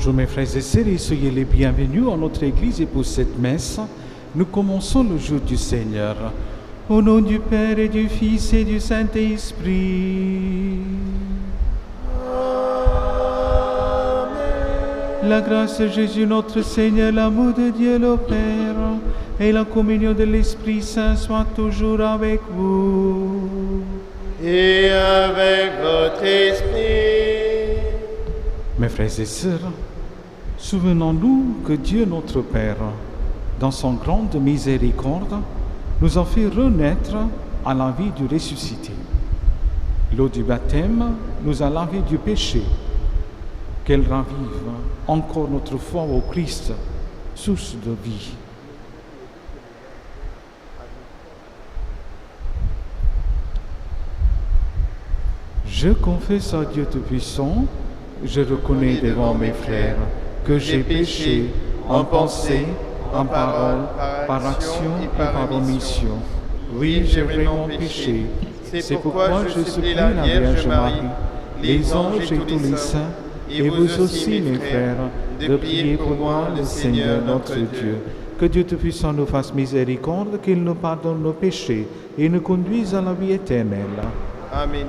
Bonjour mes frères et sœurs et soyez les bienvenus en notre Église et pour cette messe, nous commençons le jour du Seigneur. Au nom du Père et du Fils et du Saint-Esprit. La grâce de Jésus notre Seigneur, l'amour de Dieu le Père et la communion de l'Esprit Saint soient toujours avec vous. Et avec votre esprit. Mes frères et sœurs, souvenons-nous que Dieu notre Père, dans son grande miséricorde, nous a fait renaître à la vie du ressuscité. L'eau du baptême nous a lavé du péché. Qu'elle ravive encore notre foi au Christ, source de vie. Je confesse à Dieu Tout-Puissant, je reconnais devant mes frères que j'ai péché en pensée, en parole, par action et par omission. Oui, j'ai vraiment péché. C'est pourquoi je supplie la Vierge Marie, les anges et tous les saints, et vous aussi, mes frères, de prier pour moi, le Seigneur notre Dieu. Que Dieu Tout-Puissant nous fasse miséricorde, qu'il nous pardonne nos péchés et nous conduise à la vie éternelle. Amen.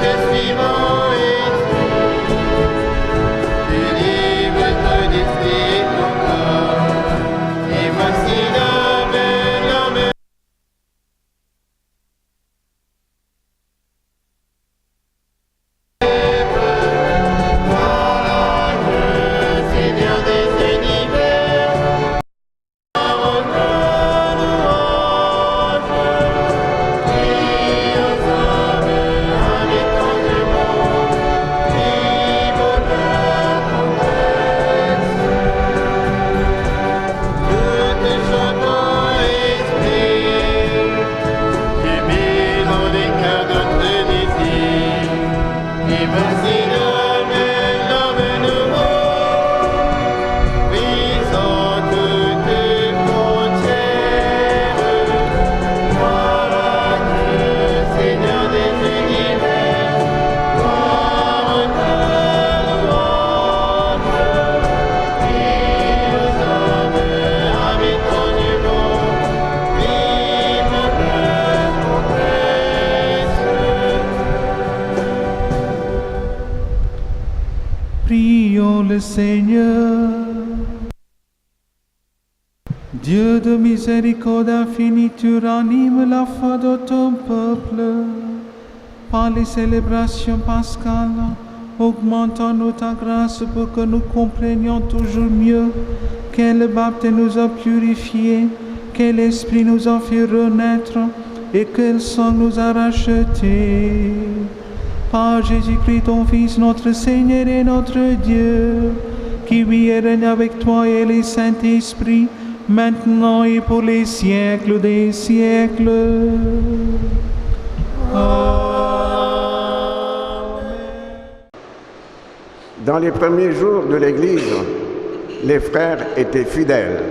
De notre Seigneur. Dieu de miséricorde infinie, tu ranimes la foi de ton peuple. Par les célébrations pascales, augmentons-nous ta grâce pour que nous comprenions toujours mieux quel baptême nous a purifiés, quel esprit nous a fait renaître et quel sang nous a rachetés. Par Jésus-Christ, ton Fils, notre Seigneur et notre Dieu, qui vit et règne avec toi et les Saint-Esprit, maintenant et pour les siècles des siècles. Dans les premiers jours de l'Église, les frères étaient fidèles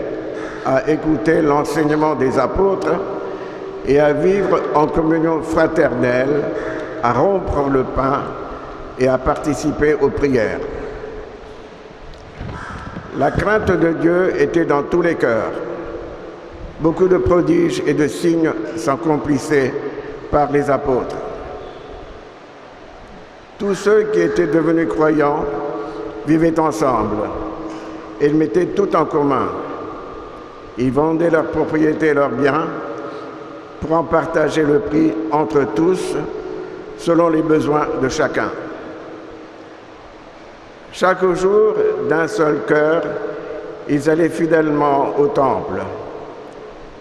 à écouter l'enseignement des apôtres et à vivre en communion fraternelle, à rompre le pain et à participer aux prières. La crainte de Dieu était dans tous les cœurs. Beaucoup de prodiges et de signes s'accomplissaient par les apôtres. Tous ceux qui étaient devenus croyants vivaient ensemble. Ils mettaient tout en commun. Ils vendaient leurs propriétés et leurs biens pour en partager le prix entre tous, selon les besoins de chacun. Chaque jour, d'un seul cœur, ils allaient fidèlement au temple.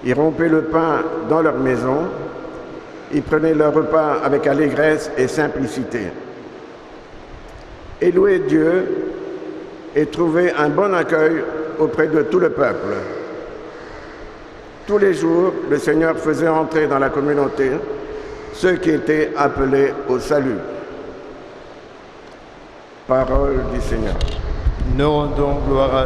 Ils rompaient le pain dans leur maison. Ils prenaient leur repas avec allégresse et simplicité. Et louaient Dieu et trouvaient un bon accueil auprès de tout le peuple. Tous les jours, le Seigneur faisait entrer dans la communauté ceux qui étaient appelés au salut. Parole du Seigneur. Nous rendons gloire à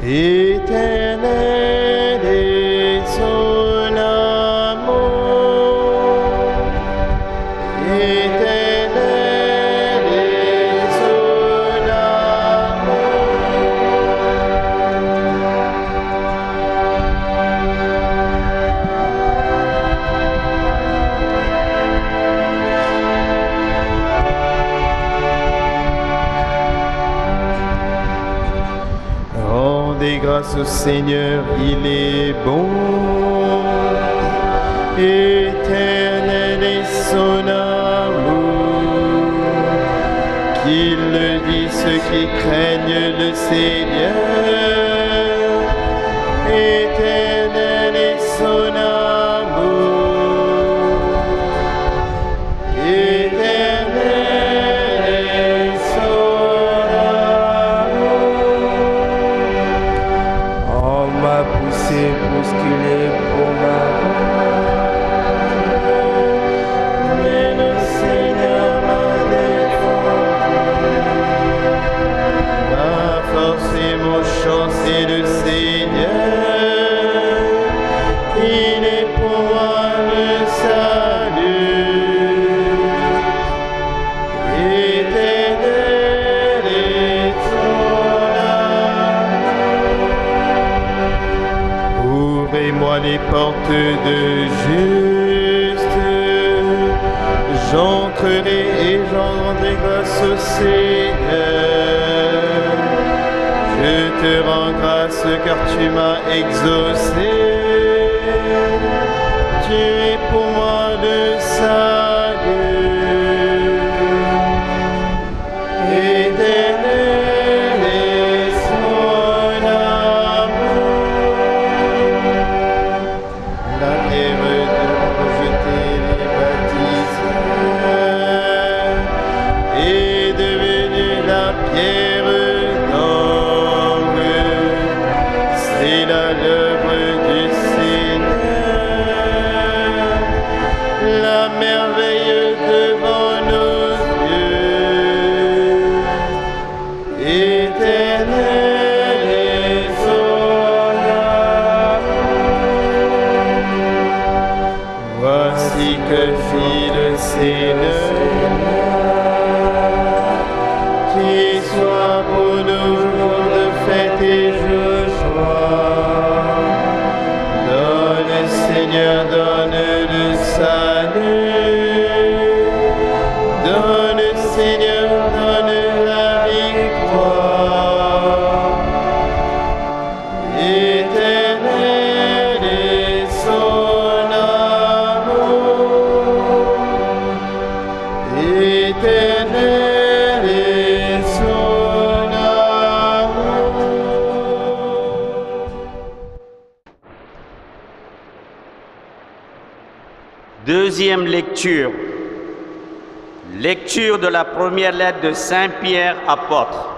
Dieu. Éternel est son amour, éternel est son Rendez grâce au Seigneur, il est bon. Éternel est son amour, qu'ils le disent ceux qui craignent le Seigneur. Éternel est son amour, éternel est son amour. On m'a poussé bousculé pour ma mais le Seigneur m'a défendu. Ma force et mon chant, c'est le Seigneur. Il est pour moi le salut. Éternel est son amour. Ouvrez-moi les portes de juste. J'entrerai et j'en rendrai grâce au Seigneur. Je te rends grâce car tu m'as exaucé. Tu es pour moi le salut. Éternel est son amour. La terre de rejeter les bâtisseurs est devenue la pierre d'angle. C'est là l'œuvre du Seigneur, la merveille devant nos yeux. Éternel est son amour. Voici que fit le Seigneur, qui soit pour nous jour de fête et jour de joie. Donne, Seigneur, donne le salut. Deuxième lecture. Lecture de la première lettre de Saint Pierre, apôtre.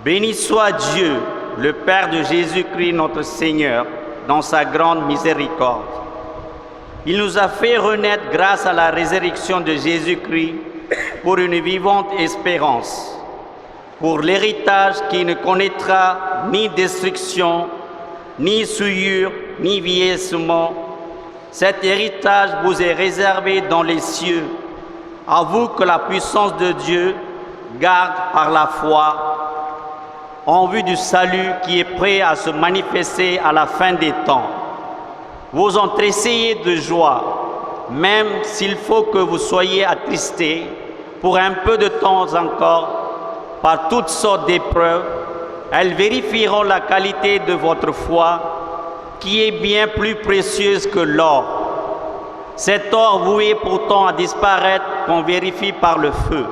Béni soit Dieu, le Père de Jésus-Christ notre Seigneur, dans sa grande miséricorde. Il nous a fait renaître grâce à la résurrection de Jésus-Christ pour une vivante espérance, pour l'héritage qui ne connaîtra ni destruction, ni souillure, ni vieillissement. Cet héritage vous est réservé dans les cieux, à vous que la puissance de Dieu garde par la foi en vue du salut qui est prêt à se manifester à la fin des temps. Vous en tressaillez de joie, même s'il faut que vous soyez attristés pour un peu de temps encore par toutes sortes d'épreuves. Elles vérifieront la qualité de votre foi, qui est bien plus précieuse que l'or. Cet or voué pourtant à disparaître qu'on vérifie par le feu.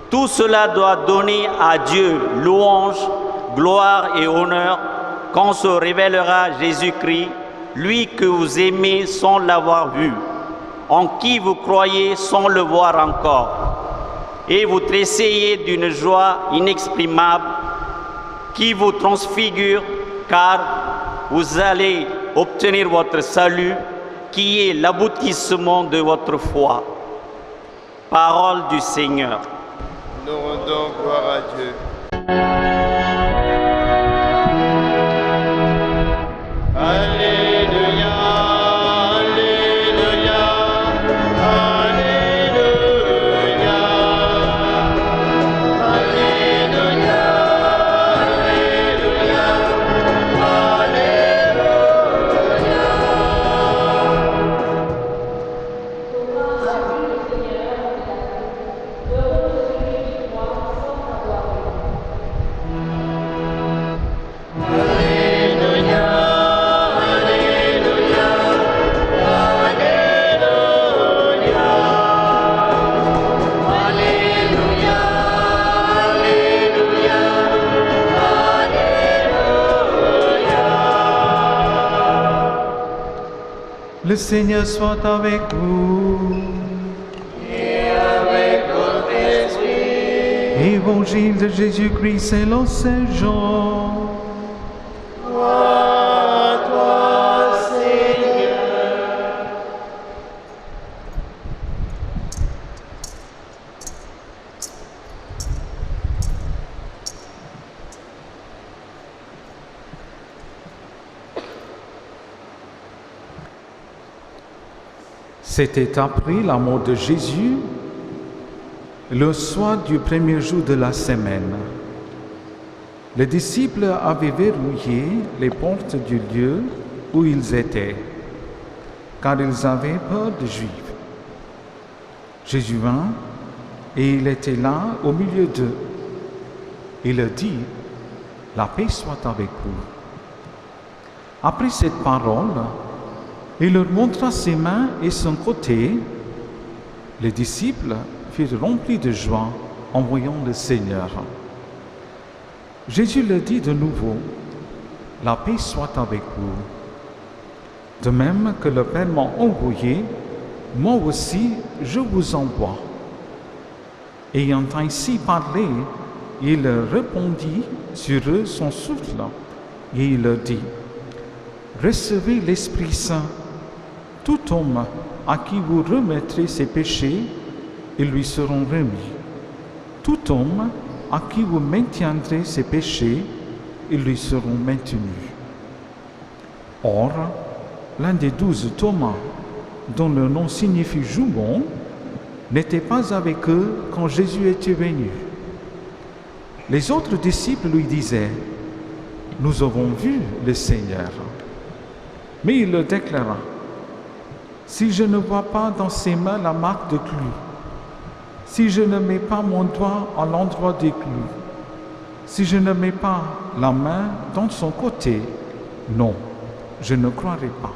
Tout cela doit donner à Dieu louange, gloire et honneur quand se révélera Jésus-Christ, lui que vous aimez sans l'avoir vu, en qui vous croyez sans le voir encore, et vous tressaillez d'une joie inexprimable qui vous transfigure, car vous allez obtenir votre salut, qui est l'aboutissement de votre foi. Parole du Seigneur. Nous rendons gloire à Dieu. Alléluia, Alléluia, Alléluia, Alléluia, Le Seigneur soit avec vous. et avec votre esprit. Évangile de Jésus-Christ selon Saint Jean. Gloire à toi, Seigneur. C'était après la mort de Jésus, le soir du premier jour de la semaine. Les disciples avaient verrouillé les portes du lieu où ils étaient, car ils avaient peur des Juifs. Jésus vint et il était là au milieu d'eux. Il leur dit, « La paix soit avec vous. » Après cette parole, il leur montra ses mains et son côté. Les disciples furent remplis de joie en voyant le Seigneur. Jésus leur dit de nouveau, « La paix soit avec vous. De même que le Père m'a envoyé, moi aussi je vous envoie. » Ayant ainsi parlé, il répandit sur eux son souffle et il leur dit, « Recevez l'Esprit Saint. Tout homme à qui vous remettrez ses péchés, ils lui seront remis. Tout homme à qui vous maintiendrez ses péchés, ils lui seront maintenus. » Or, l'un des 12 Thomas, dont le nom signifie jumon, n'était pas avec eux quand Jésus était venu. Les autres disciples lui disaient, « Nous avons vu le Seigneur. » Mais il leur déclara, « Si je ne vois pas dans ses mains la marque de clou, si je ne mets pas mon doigt à l'endroit des clous, si je ne mets pas la main dans son côté, non, je ne croirai pas. »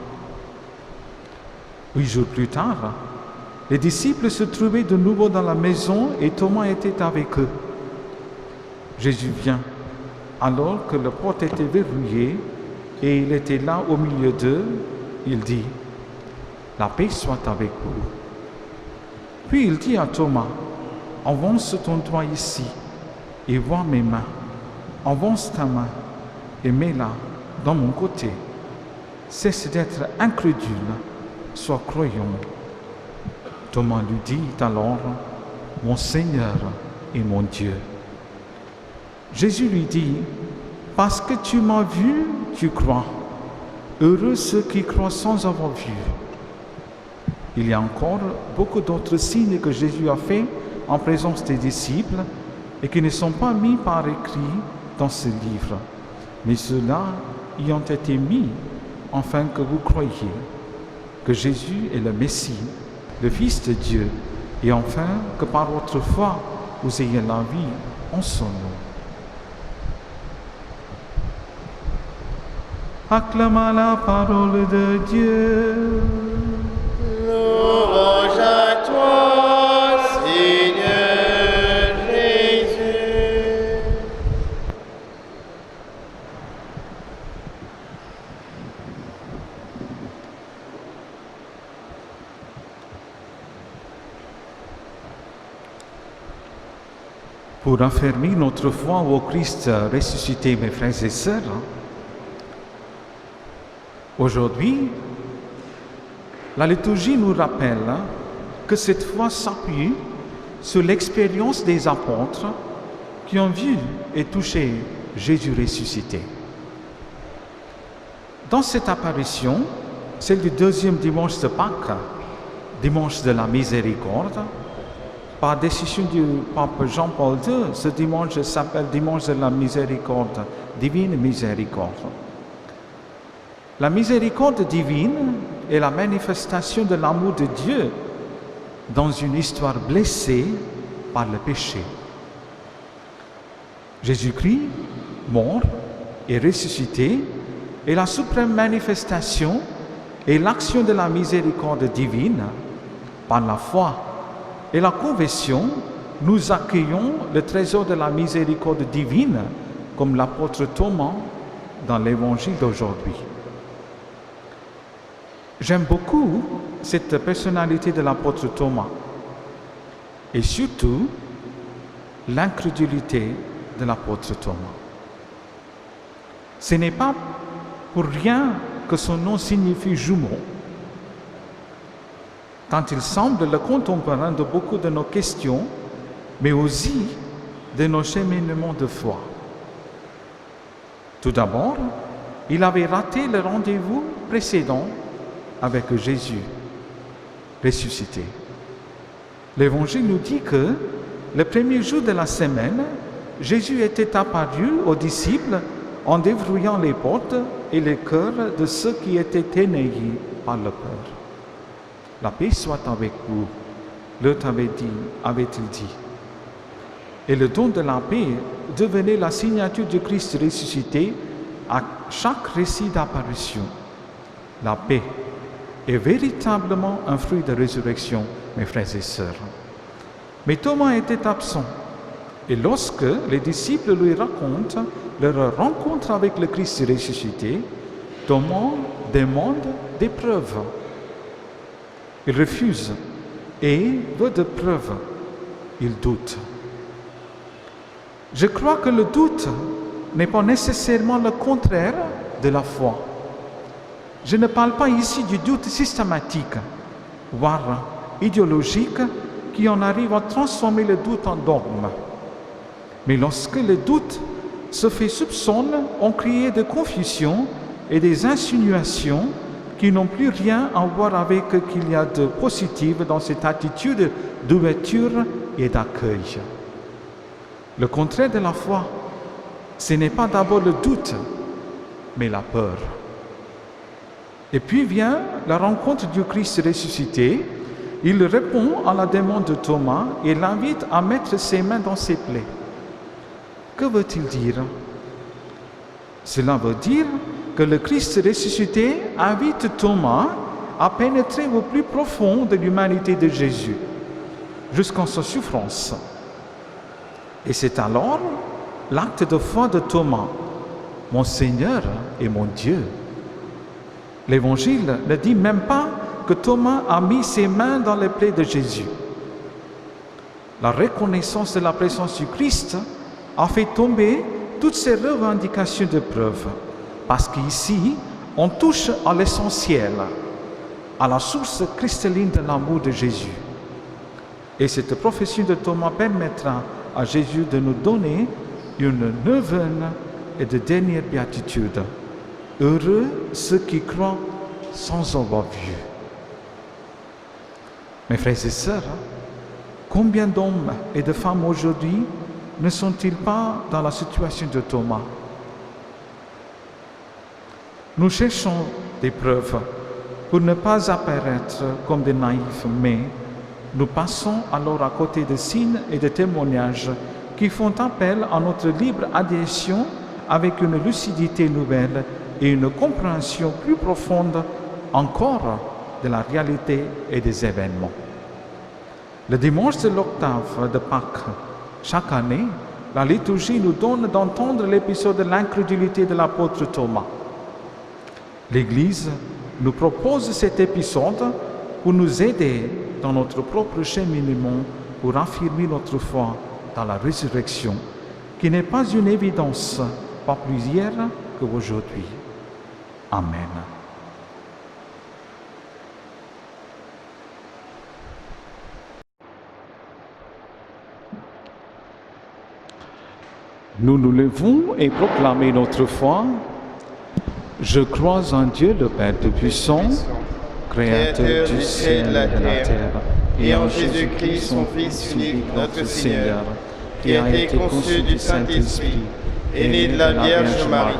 8 jours plus tard, les disciples se trouvaient de nouveau dans la maison et Thomas était avec eux. Jésus vient, alors que la porte était verrouillée et il était là au milieu d'eux. Il dit, « La paix soit avec vous. Puis il dit à Thomas, avance ton doigt ici et vois mes mains. Avance ta main et mets-la dans mon côté. Cesse d'être incrédule, sois croyant. Thomas lui dit alors, mon Seigneur et mon Dieu. Jésus lui dit, parce que tu m'as vu, tu crois. Heureux ceux qui croient sans avoir vu. Il y a encore beaucoup d'autres signes que Jésus a faits en présence des disciples et qui ne sont pas mis par écrit dans ce livre, mais ceux-là y ont été mis afin que vous croyiez que Jésus est le Messie, le Fils de Dieu, et enfin que par votre foi vous ayez la vie en son nom. Acclame la parole de Dieu. Louange à toi, Seigneur Jésus. Pour affermir notre foi au Christ ressuscité, mes frères et sœurs, aujourd'hui, la liturgie nous rappelle que cette foi s'appuie sur l'expérience des apôtres qui ont vu et touché Jésus ressuscité. Dans cette apparition, celle du deuxième dimanche de Pâques, dimanche de la miséricorde, par décision du pape Jean-Paul II, ce dimanche s'appelle dimanche de la miséricorde, divine miséricorde. La miséricorde divine est la manifestation de l'amour de Dieu dans une histoire blessée par le péché. Jésus-Christ, mort et ressuscité, est la suprême manifestation et l'action de la miséricorde divine. Par la foi et la conversion, nous accueillons le trésor de la miséricorde divine, comme l'apôtre Thomas dans l'évangile d'aujourd'hui. J'aime beaucoup cette personnalité de l'apôtre Thomas et surtout l'incrédulité de l'apôtre Thomas. Ce n'est pas pour rien que son nom signifie jumeau, tant il semble le contemporain de beaucoup de nos questions, mais aussi de nos cheminements de foi. Tout d'abord, il avait raté le rendez-vous précédent avec Jésus ressuscité. L'Évangile nous dit que le premier jour de la semaine, Jésus était apparu aux disciples en déverrouillant les portes et les cœurs de ceux qui étaient ténébrés par la peur. La paix soit avec vous, l'autre avait-il dit. Et le don de la paix devenait la signature du Christ ressuscité à chaque récit d'apparition. La paix est véritablement un fruit de résurrection, mes frères et sœurs. Mais Thomas était absent. Et lorsque les disciples lui racontent leur rencontre avec le Christ ressuscité, Thomas demande des preuves. Il refuse et veut des preuves. Il doute. Je crois que le doute n'est pas nécessairement le contraire de la foi. Je ne parle pas ici du doute systématique, voire idéologique, qui en arrive à transformer le doute en dogme. Mais lorsque le doute se fait soupçon, on crée des confusions et des insinuations qui n'ont plus rien à voir avec ce qu'il y a de positif dans cette attitude d'ouverture et d'accueil. Le contraire de la foi, ce n'est pas d'abord le doute, mais la peur. Et puis vient la rencontre du Christ ressuscité. Il répond à la demande de Thomas et l'invite à mettre ses mains dans ses plaies. Que veut-il dire? Cela veut dire que le Christ ressuscité invite Thomas à pénétrer au plus profond de l'humanité de Jésus, jusqu'en sa souffrance. Et c'est alors l'acte de foi de Thomas, mon Seigneur et mon Dieu. L'Évangile ne dit même pas que Thomas a mis ses mains dans les plaies de Jésus. La reconnaissance de la présence du Christ a fait tomber toutes ces revendications de preuve, parce qu'ici, on touche à l'essentiel, à la source cristalline de l'amour de Jésus. Et cette prophétie de Thomas permettra à Jésus de nous donner une neuvaine et de dernière béatitude. Heureux ceux qui croient sans avoir vu. Mes frères et sœurs, combien d'hommes et de femmes aujourd'hui ne sont-ils pas dans la situation de Thomas? Nous cherchons des preuves pour ne pas apparaître comme des naïfs, mais nous passons alors à côté de signes et de témoignages qui font appel à notre libre adhésion avec une lucidité nouvelle et une compréhension plus profonde encore de la réalité et des événements. Le dimanche de l'octave de Pâques, chaque année, la liturgie nous donne d'entendre l'épisode de l'incrédulité de l'apôtre Thomas. L'Église nous propose cet épisode pour nous aider dans notre propre cheminement pour affirmer notre foi dans la résurrection, qui n'est pas une évidence, pas plus hier qu'aujourd'hui. Amen. Nous nous levons et proclamons notre foi. Je crois en Dieu, le Père Tout-Puissant, Créateur du ciel et de la terre, et en Jésus-Christ, son Fils unique, notre Seigneur, qui a été conçu du Saint-Esprit, est né de la Vierge Marie,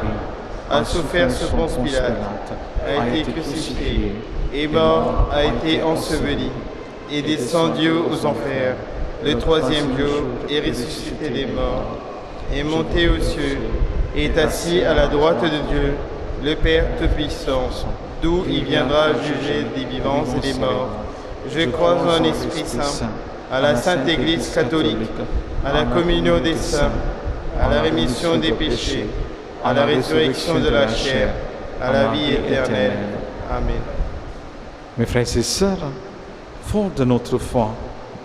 a souffert sous Ponce Pilate, a été crucifié, est mort, a été enseveli, est descendu aux enfers, le troisième jour est ressuscité des morts, est monté aux cieux, est assis à la droite de Dieu, le Père Tout-Puissant, d'où il viendra juger des vivants et des morts. Je crois en Esprit Saint, à la Sainte Église catholique, à la communion des saints, à la rémission des péchés, à la résurrection de la chair, à la vie éternelle. Amen. Mes frères et sœurs, forts de notre foi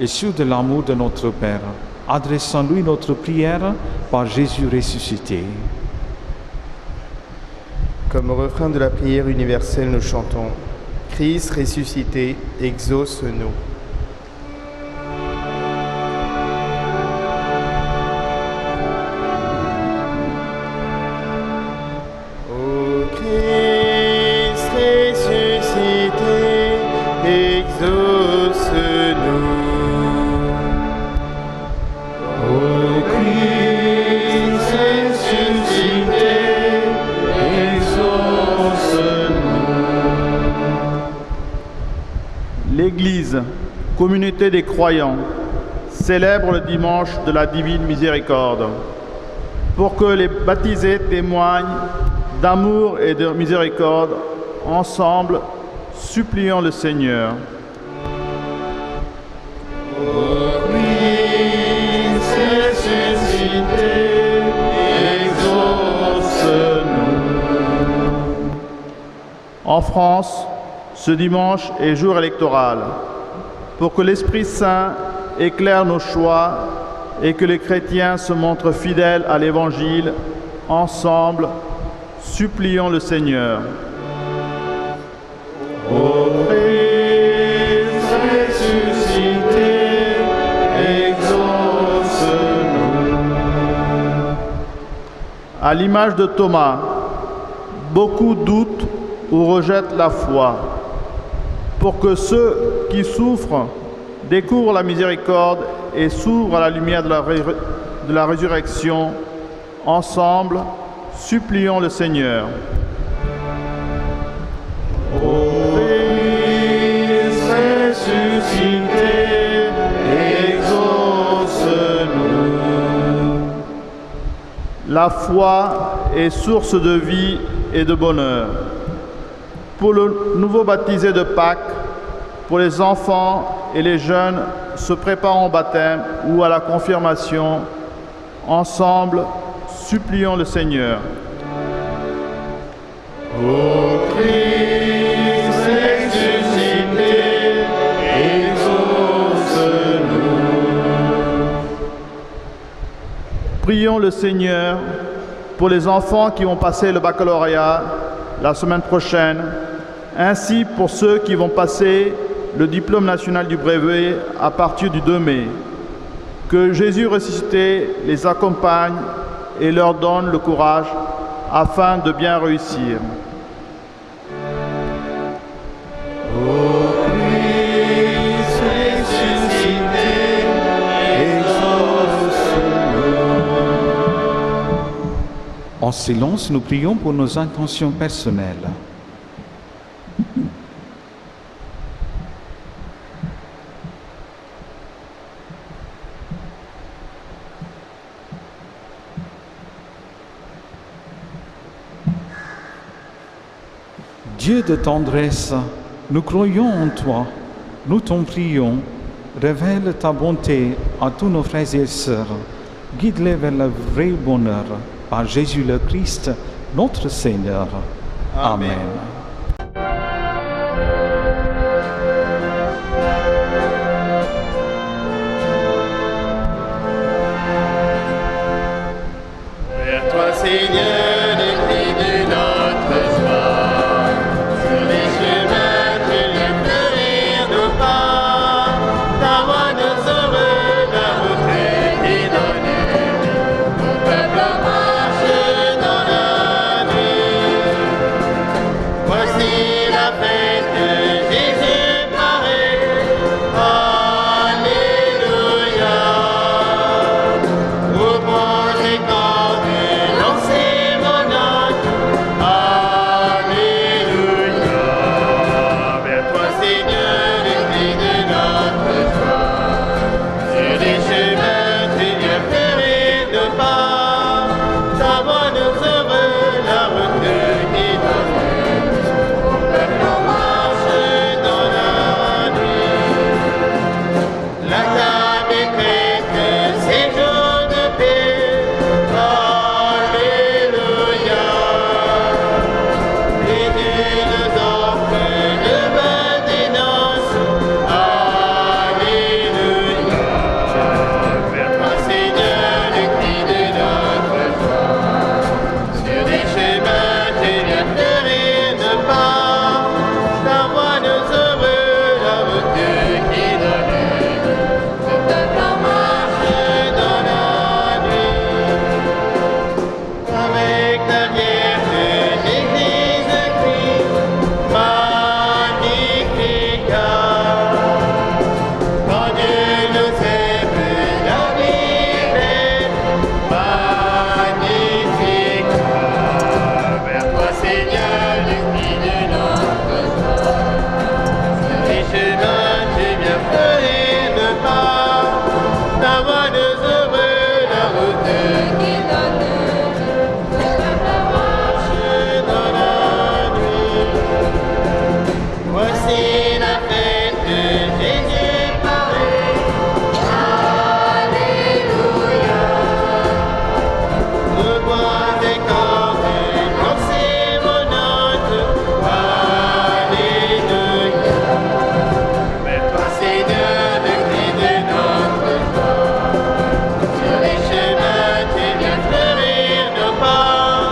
et sûrs de l'amour de notre Père, adressons-lui notre prière par Jésus ressuscité. Comme refrain de la prière universelle, nous chantons « Christ ressuscité, exauce-nous ». Ô Christ ressuscité, exauce-nous. Ô Christ ressuscité, L'Église, communauté des croyants, célèbre le dimanche de la Divine Miséricorde. Pour que les baptisés témoignent d'amour et de miséricorde, ensemble, supplions le Seigneur. Ô Christ ressuscité, exauce-nous. En France, ce dimanche est jour électoral. Pour que l'Esprit Saint éclaire nos choix et que les chrétiens se montrent fidèles à l'Évangile, ensemble, supplions le Seigneur. Ô Christ ressuscité, exauce-nous. À l'image de Thomas, beaucoup doutent ou rejettent la foi. Pour que ceux qui souffrent découvrent la miséricorde et s'ouvrent à la lumière de la résurrection, ensemble, supplions le Seigneur. Ô Christ ressuscité, exauce-nous. La foi est source de vie et de bonheur. Pour le nouveau baptisé de Pâques, pour les enfants et les jeunes se préparant au baptême ou à la confirmation, ensemble, supplions le Seigneur. Ô Christ ressuscité, le Seigneur pour les enfants qui vont passer le baccalauréat la semaine prochaine, ainsi pour ceux qui vont passer le diplôme national du brevet à partir du 2 mai. Que Jésus ressuscité les accompagne et leur donne le courage afin de bien réussir. En silence, nous prions pour nos intentions personnelles. Dieu de tendresse, nous croyons en toi, nous t'en prions, révèle ta bonté à tous nos frères et sœurs, guide-les vers le vrai bonheur, par Jésus le Christ, notre Seigneur. Amen. Vers toi, Seigneur, les cris de notre joie. Sur les chemins, tu viens fleurir nos pas. Ta voix nous heureux, la route est donnée. Ton peuple marche dans la nuit. Voici la fête de Jésus paraît. Alléluia. Au point des cordes, lancez mon âme. Alléluia. Vers toi, Seigneur, le cri de notre joie. Sur les chemins, tu viens fleurir nos pas. Ta voix nous heureux, la route qui donne. Ton peuple marche dans la nuit. La table est prête, c'est jour de paix. Alléluia. Et Dieu nous offre le vin des noces. Alléluia. Vers toi, Seigneur, le cri de notre joie. Sur les chemins, tu viens fleurir nos pas. Ta voix nous heureux, la route qui donne. Le peuple marche dans la nuit. Avec la Vierge, Jésus-Christ, Magnificat. Quand Dieu nous aime, la vie est belle. Magnificat. Vers toi, Seigneur, le cri de notre joie. Sur les chemins, tu viens fleurir nos pas. Ta voix nous heureux, la route qui donne. Le peuple marche dans la nuit. Voici la fête de Jésus paraît. Alléluia. Au bois des cordes, lancez vos notes. Alléluia. Vers toi, Seigneur, le cri de notre joie. Sur les chemins, tu viens fleurir nos pas.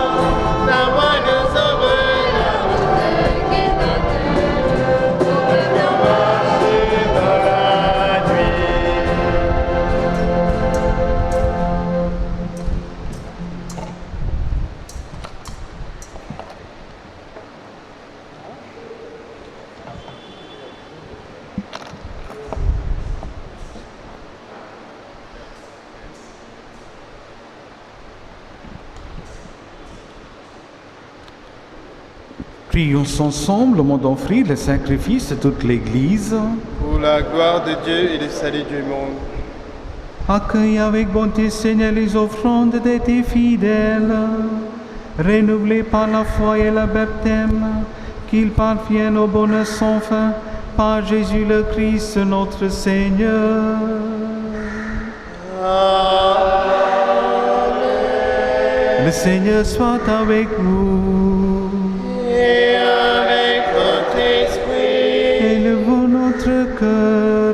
Ta voix nous heureux, la route qui donne. Ton peuple marche dans la nuit. Prions ensemble au moment d'offrir le sacrifice de toute l'Église. Pour la gloire de Dieu et le salut du monde. Accueille avec bonté, Seigneur, les offrandes de tes fidèles, renouvelées par la foi et le baptême, qu'ils parviennent au bonheur sans fin par Jésus le Christ, notre Seigneur. Le Seigneur soit avec vous. Et avec votre esprit. Élevons notre cœur.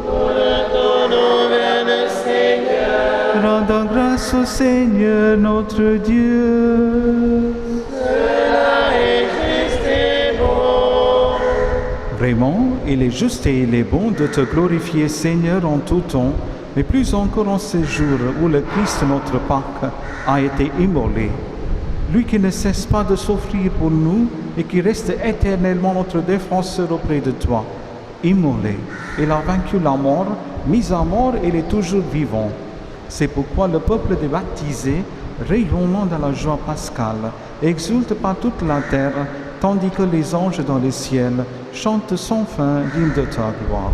Nous le donnons vers le Seigneur. Rendons grâce au Seigneur notre Dieu. Cela est juste et bon. Vraiment, il est juste et il est bon de te glorifier, Seigneur, en tout temps, mais plus encore en ces jours où le Christ, notre Pâque, a été immolé. Lui qui ne cesse pas de s'offrir pour nous et qui reste éternellement notre défenseur auprès de toi. Immolé, il a vaincu la mort, mis à mort, il est toujours vivant. C'est pourquoi le peuple des baptisés, rayonnant dans la joie pascale, exulte par toute la terre, tandis que les anges dans le ciel chantent sans fin l'hymne de ta gloire.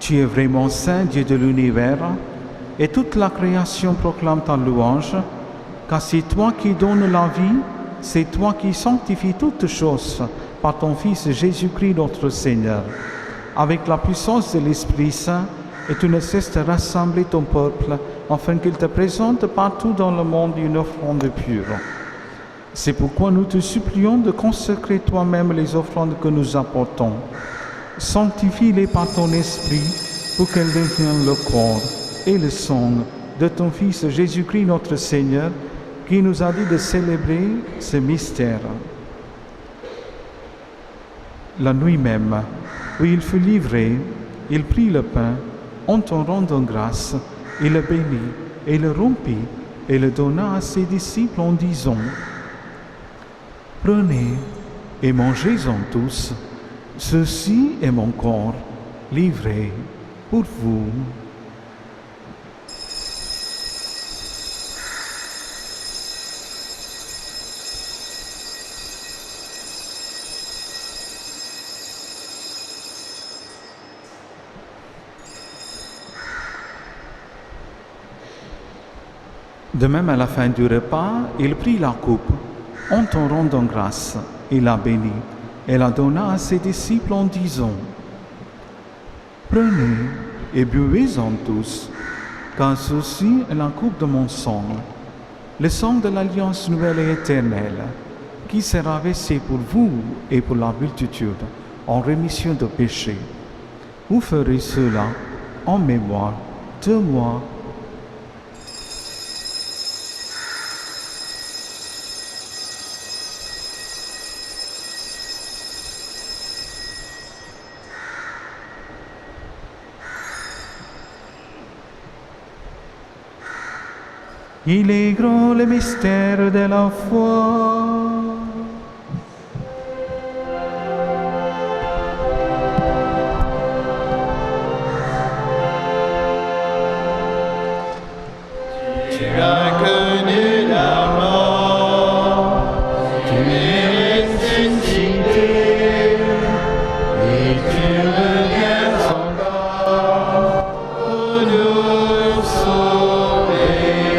Tu es vraiment saint, Dieu de l'univers, et toute la création proclame ta louange, car c'est toi qui donnes la vie, c'est toi qui sanctifies toutes choses par ton Fils Jésus-Christ notre Seigneur. Avec la puissance de l'Esprit Saint, et tu ne cesses de rassembler ton peuple, afin qu'il te présente partout dans le monde une offrande pure. C'est pourquoi nous te supplions de consacrer toi-même les offrandes que nous apportons. Sanctifie-les par ton esprit pour qu'elles deviennent le corps et le sang de ton Fils Jésus-Christ notre Seigneur, qui nous a dit de célébrer ce mystère. La nuit même, où il fut livré, il prit le pain, en te rendant grâce, il le bénit et le rompit et le donna à ses disciples en disant: Prenez et mangez-en tous. Ceci est mon corps, livré pour vous. De même, à la fin du repas, il prit la coupe, en te rendant grâce, il la bénit et la donna à ses disciples en disant: Prenez et buvez-en tous, car ceci est la coupe de mon sang, le sang de l'alliance nouvelle et éternelle, qui sera versé pour vous et pour la multitude en rémission de péchés. Vous ferez cela en mémoire de moi. Il est grand le mystère de la foi. Tu as connu la mort, tu es ressuscité, et tu reviens encore pour nous sauver.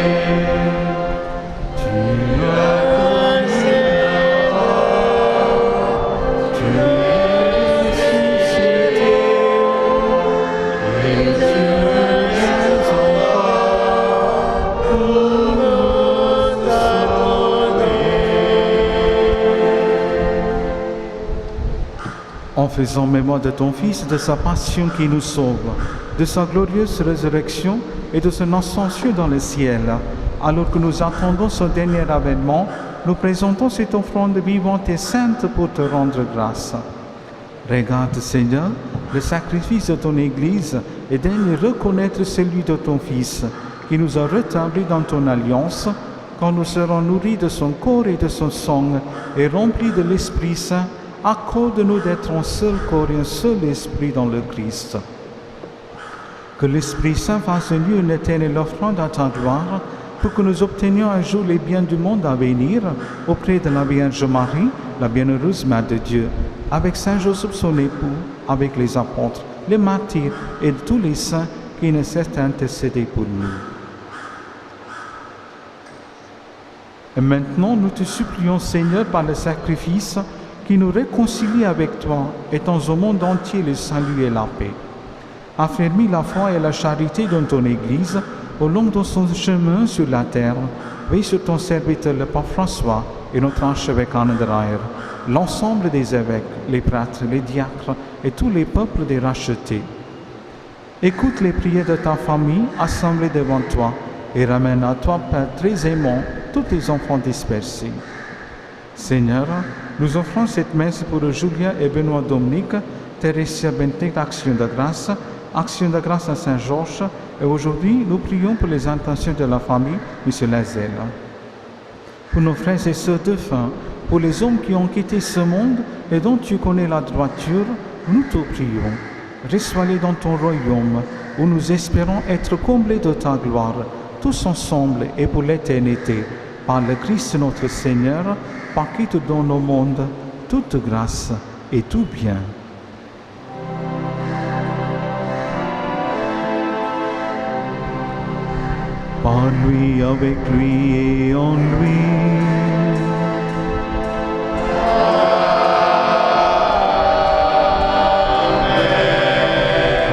en faisant mémoire de ton Fils, de sa passion qui nous sauve, de sa glorieuse résurrection et de son ascension dans le ciel. Alors que nous attendons ce dernier avènement, nous présentons cette offrande vivante et sainte pour te rendre grâce. Regarde, Seigneur, le sacrifice de ton Église et daigne reconnaître celui de ton Fils, qui nous a rétablis dans ton alliance, quand nous serons nourris de son corps et de son sang et remplis de l'Esprit Saint. Accorde-nous d'être un seul corps et un seul esprit dans le Christ. Que l'Esprit Saint fasse de nous une éternelle offrande à ta gloire, pour que nous obtenions un jour les biens du monde à venir, auprès de la Vierge Marie, la bienheureuse Mère de Dieu, avec Saint Joseph son époux, avec les apôtres, les martyrs et tous les saints qui ne cessent d'intercéder pour nous. Et maintenant, nous te supplions, Seigneur, par le sacrifice, qui nous réconcilie avec toi, étant au monde entier le salut et la paix. Affermis la foi et la charité dans ton Église, au long de son chemin sur la terre. Veille sur ton serviteur, le pape François, et notre archevêque Anne de Raer, l'ensemble des évêques, les prêtres, les diacres et tous les peuples des rachetés. Écoute les prières de ta famille assemblée devant toi, et ramène à toi, Père très aimant, tous tes enfants dispersés. Seigneur, nous offrons cette messe pour Julien et Benoît Dominique, Thérèse Benedict, Action de grâce à Saint-Georges, et aujourd'hui, nous prions pour les intentions de la famille, M. Lazelle. Pour nos frères et sœurs défunts, pour les hommes qui ont quitté ce monde et dont tu connais la droiture, nous te prions. Reçois-les dans ton royaume, où nous espérons être comblés de ta gloire, tous ensemble et pour l'éternité, par le Christ notre Seigneur, par qui te donne au monde toute grâce et tout bien. Par lui, avec lui et en lui.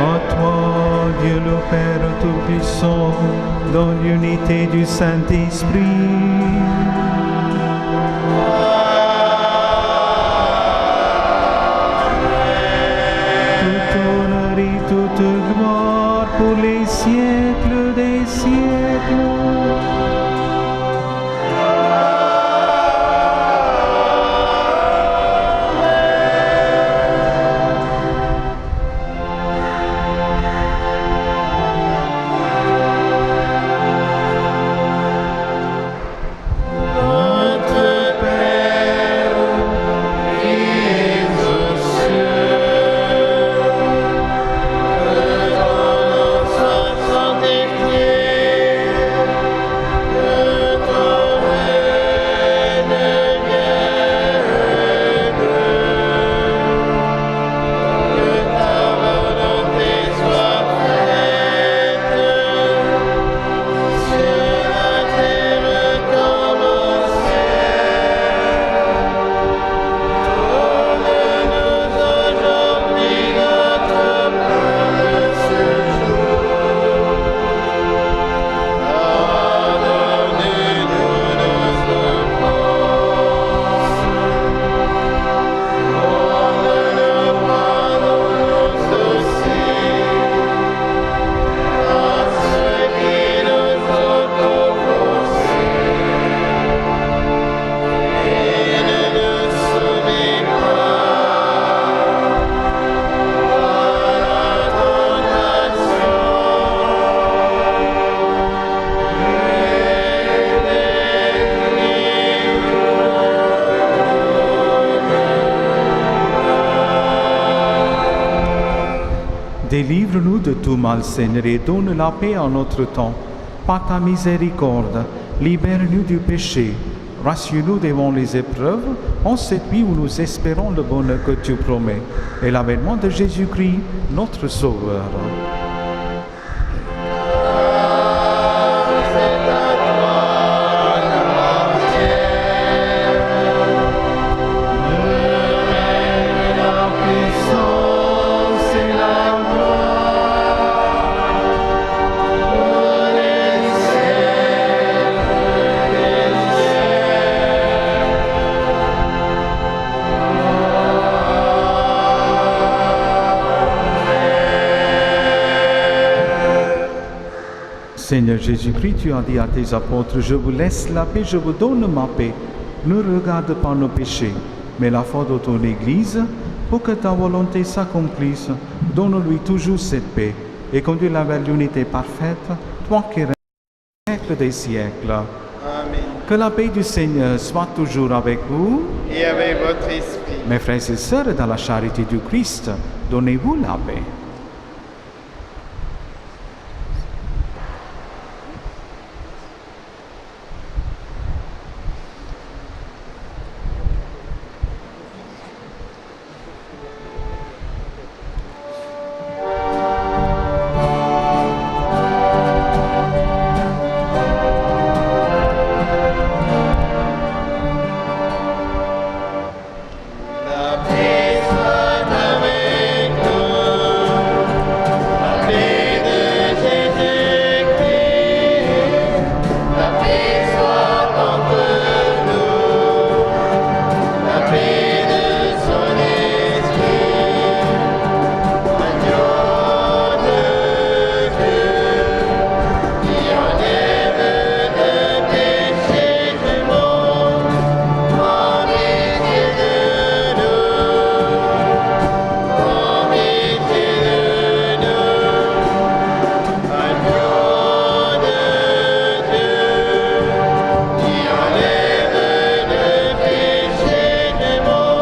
À toi, Dieu le Père Tout-Puissant, dans l'unité du Saint-Esprit. Tout honneur et toute gloire pour les siècles des siècles. Délivre-nous de tout mal, Seigneur, et donne la paix en notre temps. Par ta miséricorde, libère-nous du péché. Rassure-nous devant les épreuves, en cette vie où nous espérons le bonheur que tu promets, et l'avènement de Jésus-Christ, notre Sauveur. Seigneur Jésus-Christ, tu as dit à tes apôtres, je vous laisse la paix, je vous donne ma paix. Ne regarde pas nos péchés, mais la foi de ton Église, pour que ta volonté s'accomplisse. Donne-lui toujours cette paix et conduis-la vers l'unité parfaite, toi qui règnes au siècle des siècles. Amen. Que la paix du Seigneur soit toujours avec vous. Et avec votre esprit. Mes frères et sœurs, dans la charité du Christ, donnez-vous la paix. La paix soit avec nous. La paix de Jésus-Christ. La paix soit entre nous. La paix de son esprit. Agneau de Dieu, qui enlève le péché du monde. En pitié de nous. En pitié de nous. Agneau de Dieu, qui enlève le péché du monde.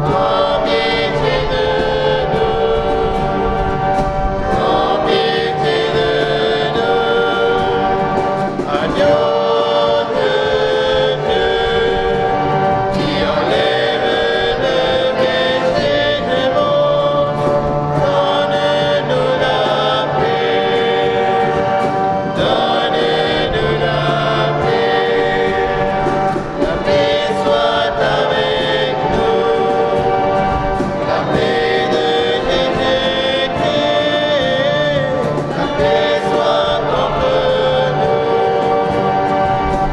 En pitié de nous. En pitié de nous. Agneau de Dieu, qui enlève le péché du monde. Donne-nous la paix. Donne-nous la paix. La paix soit avec nous. La paix de Jésus-Christ. La paix soit entre nous.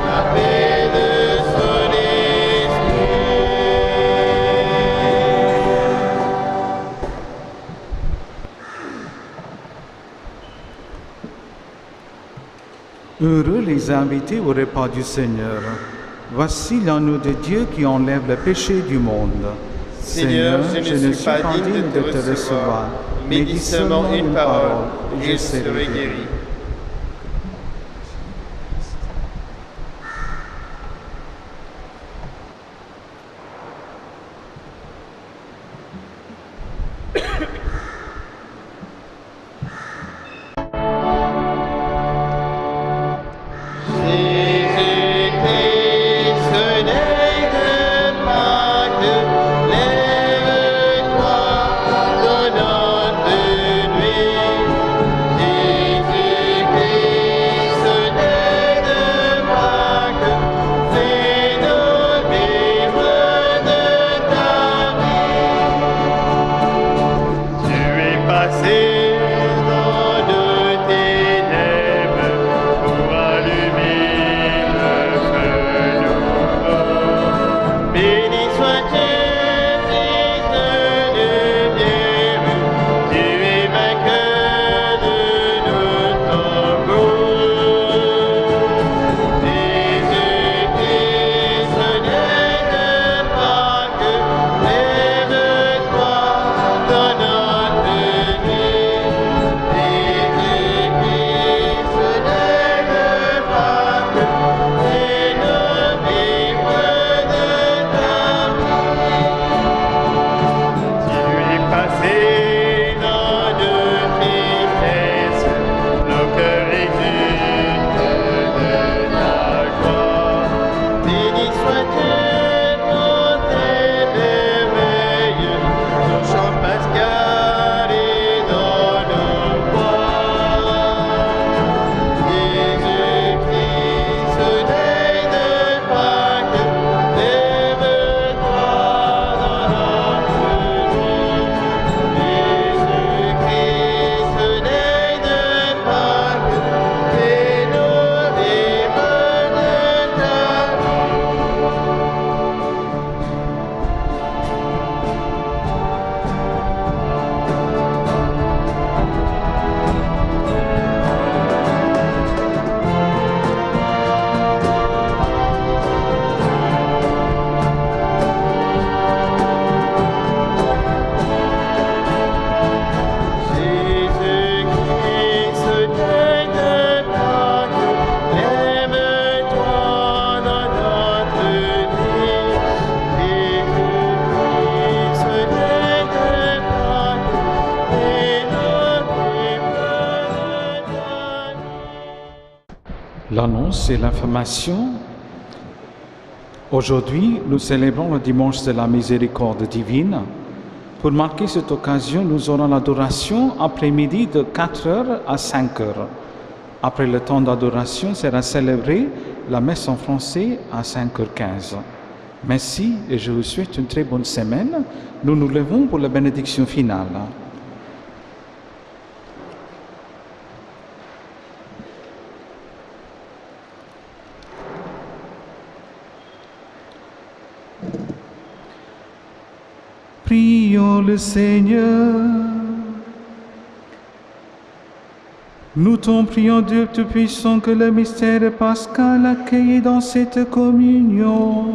La paix de son esprit. Heureux les invités au repas du Seigneur. Voici l'agneau de Dieu qui enlève le péché du monde. Seigneur, je ne suis pas digne de te recevoir, mais dis seulement une parole, et je serai guéri. Jésus-Christ, soleil de Pâques, lève-toi, donnante de nuit. Jésus L'annonce et l'information. Aujourd'hui, nous célébrons le dimanche de la miséricorde divine. Pour marquer cette occasion, nous aurons l'adoration après-midi de 4h à 5h. Après le temps d'adoration sera célébrée la messe en français à 5h15. Merci et je vous souhaite une très bonne semaine. Nous nous levons pour la bénédiction finale. Prions le Seigneur. Nous t'en prions, Dieu Tout-Puissant, que le mystère pascal accueilli dans cette communion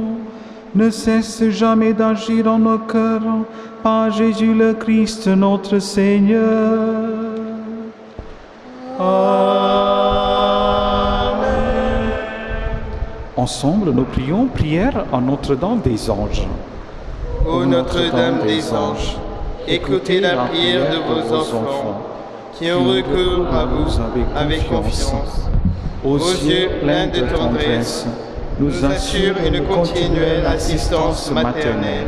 ne cesse jamais d'agir en nos cœurs par Jésus le Christ, notre Seigneur. Amen. Ensemble, nous prions prière à Notre-Dame des Anges. Ô Notre-Dame des Anges, écoutez la prière de vos enfants qui ont recours à vous avec confiance. Aux yeux pleins de tendresse, nous assure une continuelle assistance maternelle.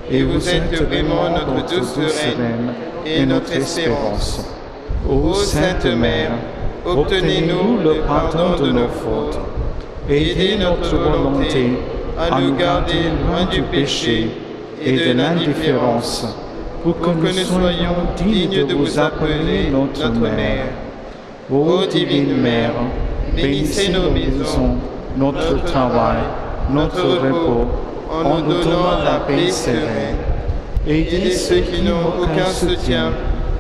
Et vous êtes vraiment notre douce reine et notre espérance. Ô Sainte Mère, obtenez-nous le pardon de nos fautes. Aidez notre volonté à nous garder loin du péché et de l'indifférence, pour que nous soyons dignes de vous appeler notre Mère. Ô divine Mère, bénissez nos maisons, notre travail, notre repos, en nous donnant la paix sereine. Aidez ceux qui n'ont aucun soutien,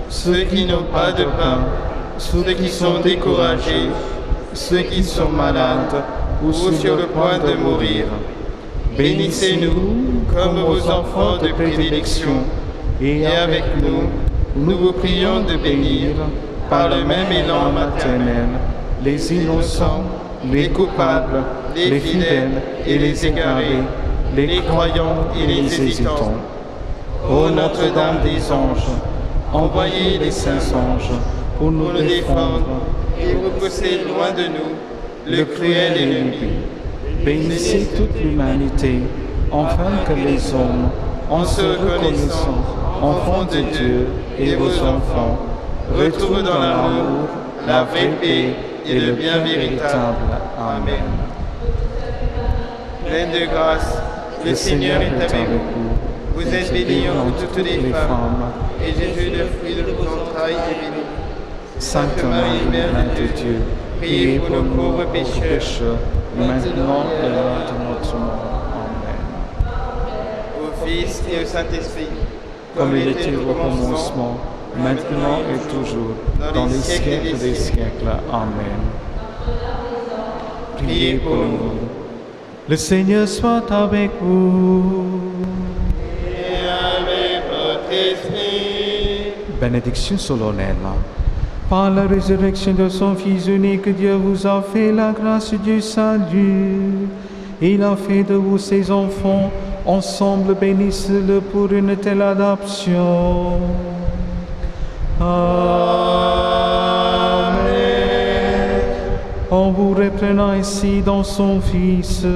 ceux qui n'ont pas de pain, ceux qui sont découragés, ceux qui sont malades ou sur le point de mourir. Bénissez-nous comme vos enfants de prédilection, et avec nous, nous vous prions de bénir, par le même élan maternel, les innocents, les coupables, les fidèles et les égarés, les croyants et les hésitants. Ô Notre-Dame des Anges, envoyez les saints anges pour nous défendre et repousser loin de nous le cruel ennemi. Bénissez toute l'humanité, afin que les hommes, en se reconnaissant enfants de Dieu et vos enfants, retrouvent dans l'amour la vraie paix et le bien véritable. Amen. Pleine de grâce, le Seigneur est avec vous. Vous êtes bénie entre toutes les femmes, et Jésus, le fruit de vos entrailles, est béni. Sainte Marie, Mère de Dieu, priez pour nos pauvres pécheurs, maintenant et à l'heure de notre mort. Amen. Au Fils et au Saint-Esprit, comme il était au commencement, maintenant et toujours, dans les siècles des siècles. Amen. Priez pour nous. Le Seigneur soit avec vous. Et avec votre esprit. Bénédiction solennelle. Par la résurrection de son Fils unique, Dieu vous a fait la grâce du salut. Il a fait de vous ses enfants. Ensemble, bénissez-le pour une telle adoption. Amen. En vous reprenant ici dans son Fils,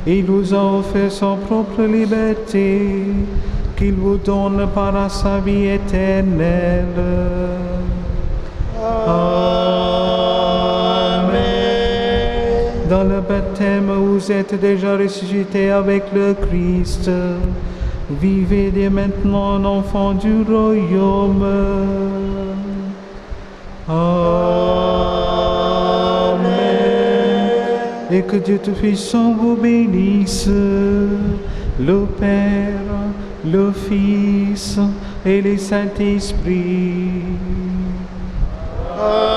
il vous a offert sa propre liberté, qu'il vous donne par sa vie éternelle. Amen. Dans le baptême, vous êtes déjà ressuscités avec le Christ. Vivez dès maintenant en enfants du royaume. Amen. Et que Dieu Tout-Puissant vous bénisse, le Père, le Fils et le Saint-Esprit. Amen.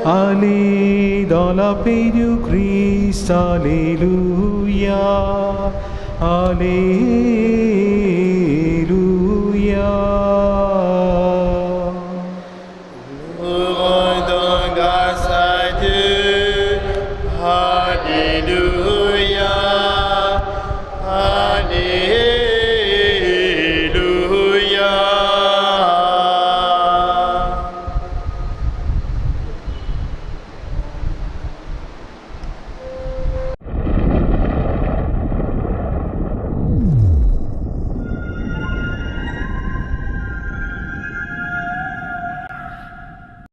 Allez dans la paix du Christ. Alléluia. Alléluia.